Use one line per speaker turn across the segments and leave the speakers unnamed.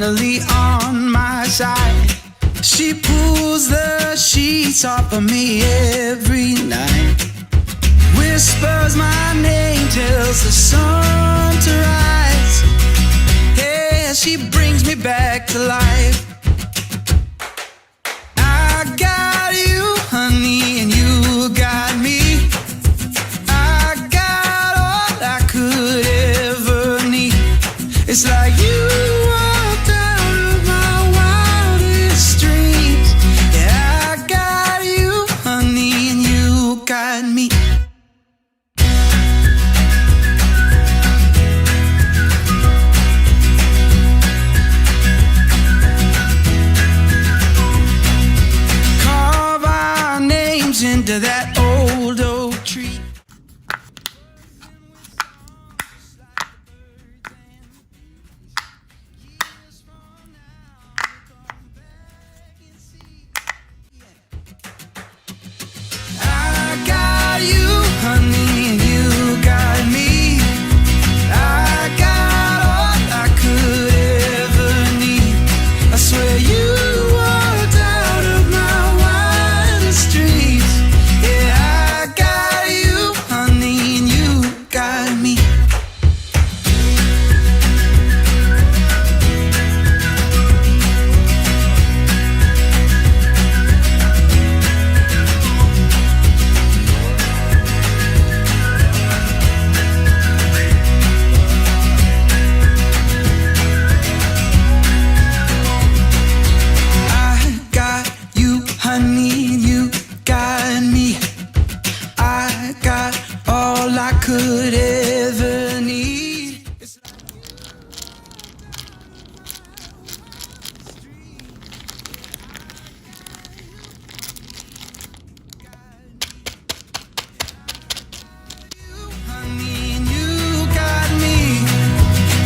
finally on my side. She pulls the sheets off of me every night. Whispers my name, tells the sun to rise. Yeah, she brings me back to life. I got you, honey, and you got me. I got all I could ever need. It's like you walked out of my wildest dreams. Yeah, I got you, honey, and you got me. Carve our names into that old oak tree. I got you, honey, and you got me. I got all I could ever need. I swear you walked out of my wildest dreams. Yeah, I got you, honey, and you got me. I got you, honey, and you got me. I got all I could ever need. Honey, and you got me.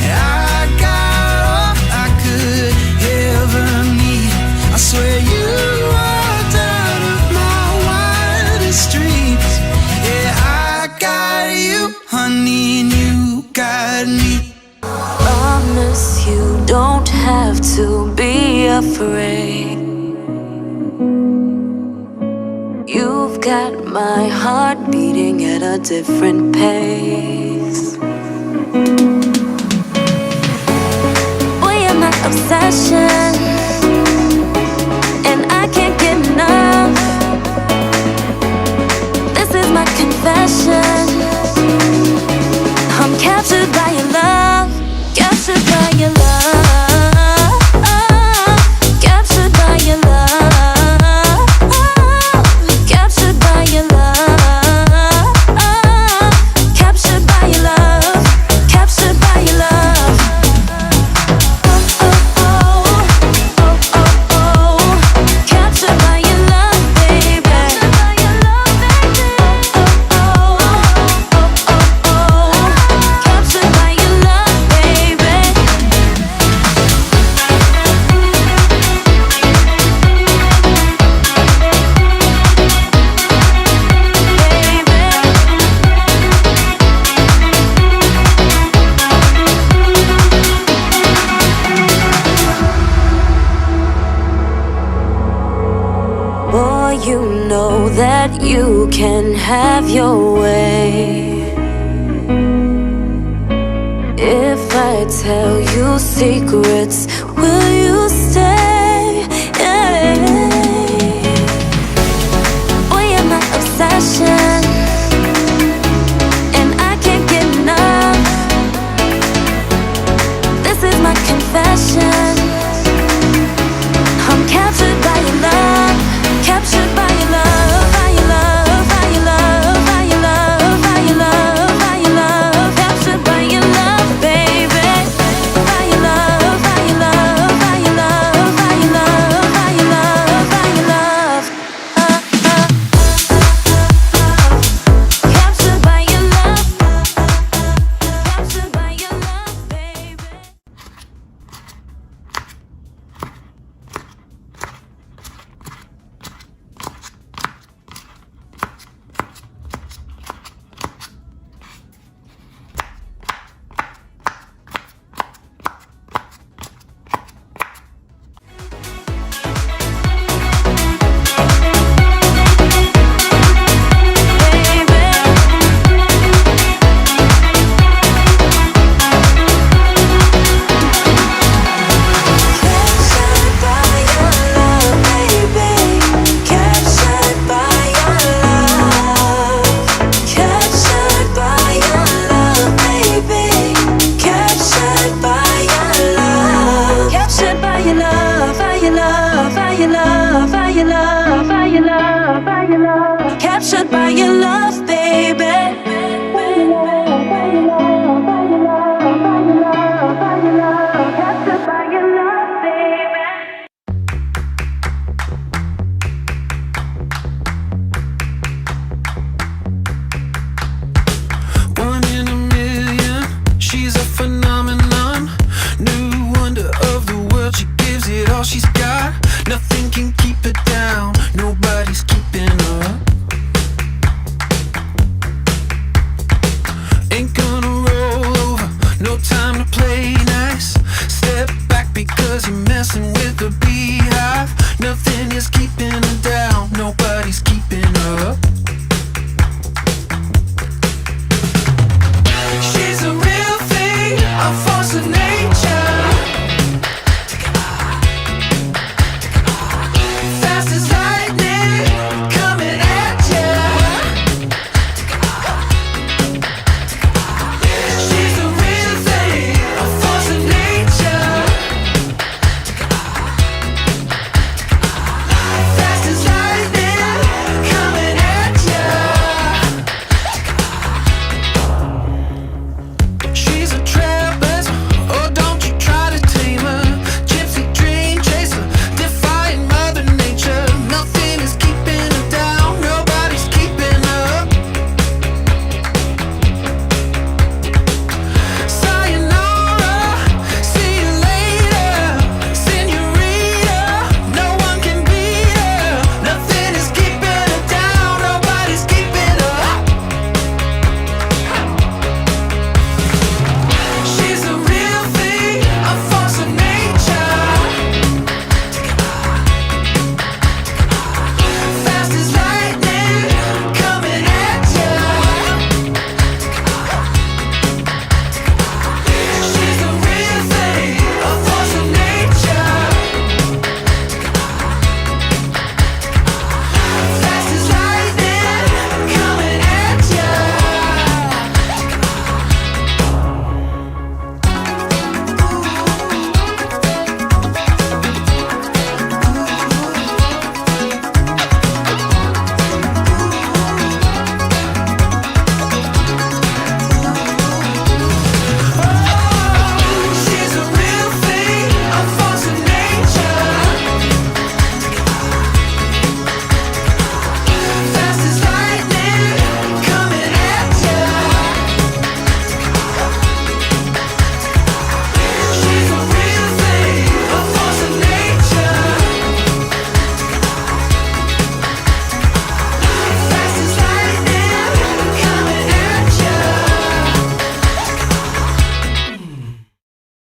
I got all I could ever need. I swear you walked out of my wildest dreams. Yeah, I got you, honey, and you got me.
Promise you don't have to be afraid. You've got my heart beating at a different pace. We are my obsession, and I can't get enough. This is my confession. I'm captured by your love, captured by your love, captured by your love, captured by your love, captured by your love, captured by your love. Oh, oh, oh, oh, oh, oh, captured by your love, baby. Captured by your love, baby. Oh, oh, oh, oh, oh, captured by your love, baby. Boy, you know that you can have your way. If I tell you secrets, will you stay? Yeah. We are my obsession, and I can't get enough. This is my confession. I'm captured by your love, captured by your love, by your love, by your love, by your love, by your love, by your love, captured by your love, baby. By your love, by your love, by your love. by your love, by your love, by your love, by your love. Captured by your love.